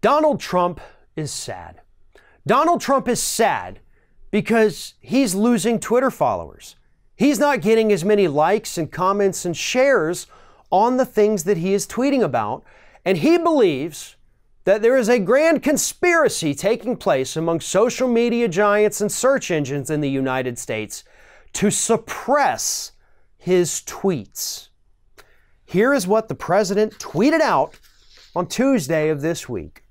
Donald Trump is sad. Donald Trump is sad because he's losing Twitter followers. He's not getting as many likes and comments and shares on the things that he is tweeting about. And he believes that there is a grand conspiracy taking place among social media giants and search engines in the United States to suppress his tweets. Here is what the president tweeted out on Tuesday of this week.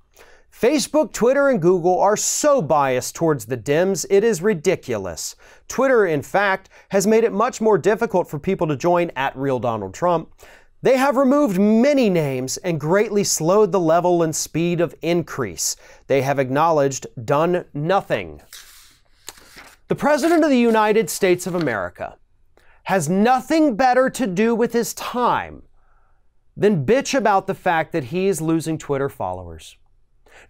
Facebook, Twitter, and Google are so biased towards the Dems, it is ridiculous. Twitter, in fact, has made it much more difficult for people to join @RealDonaldTrump. They have removed many names and greatly slowed the level and speed of increase. They have acknowledged done nothing. The President of the United States of America has nothing better to do with his time than bitch about the fact that he is losing Twitter followers.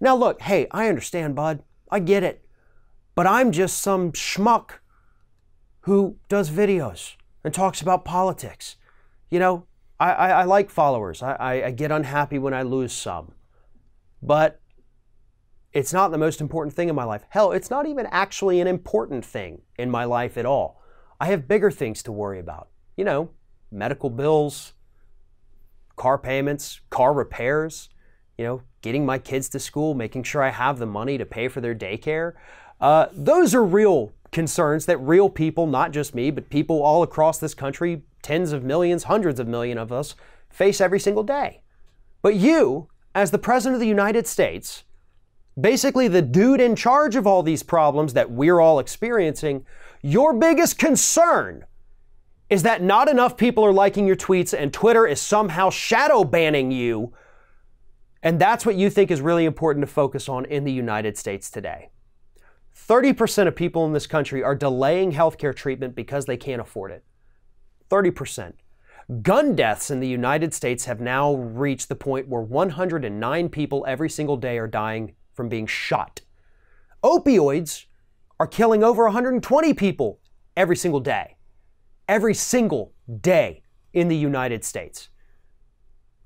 Now look, hey, I understand, bud. I get it. But I'm just some schmuck who does videos and talks about politics. You know, I like followers. I get unhappy when I lose some. But it's not the most important thing in my life. Hell, it's not even actually an important thing in my life at all. I have bigger things to worry about. You know, medical bills, car payments, car repairs, you know, getting my kids to school, making sure I have the money to pay for their daycare. Those are real concerns that real people, not just me, but people all across this country, tens of millions, hundreds of millions of us, face every single day. But you, as the President of the United States, basically the dude in charge of all these problems that we're all experiencing, your biggest concern is that not enough people are liking your tweets and Twitter is somehow shadow banning you. And that's what you think is really important to focus on in the United States today. 30% of people in this country are delaying healthcare treatment because they can't afford it. 30%. Gun deaths in the United States have now reached the point where 109 people every single day are dying from being shot. Opioids are killing over 120 people every single day. Every single day in the United States.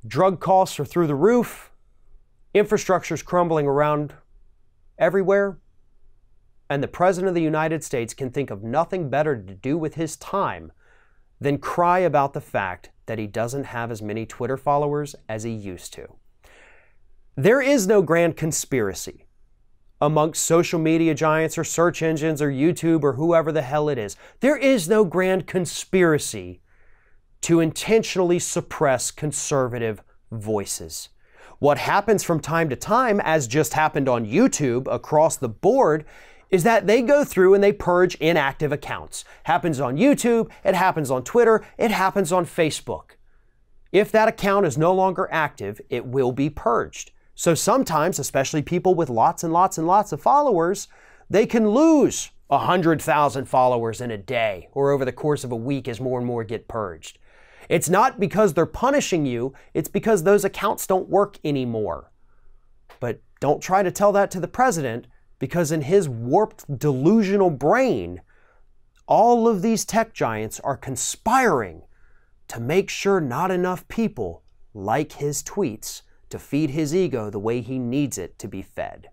Drug costs are through the roof. Infrastructure is crumbling around everywhere. And the President of the United States can think of nothing better to do with his time than cry about the fact that he doesn't have as many Twitter followers as he used to. There is no grand conspiracy amongst social media giants or search engines or YouTube or whoever the hell it is. There is no grand conspiracy to intentionally suppress conservative voices. What happens from time to time, as just happened on YouTube across the board, is that they go through and they purge inactive accounts. Happens on YouTube, it happens on Twitter, it happens on Facebook. If that account is no longer active, it will be purged. So sometimes, especially people with lots and lots and lots of followers, they can lose 100,000 followers in a day or over the course of a week as more and more get purged. It's not because they're punishing you, it's because those accounts don't work anymore. But don't try to tell that to the president, because in his warped, delusional brain, all of these tech giants are conspiring to make sure not enough people like his tweets to feed his ego the way he needs it to be fed.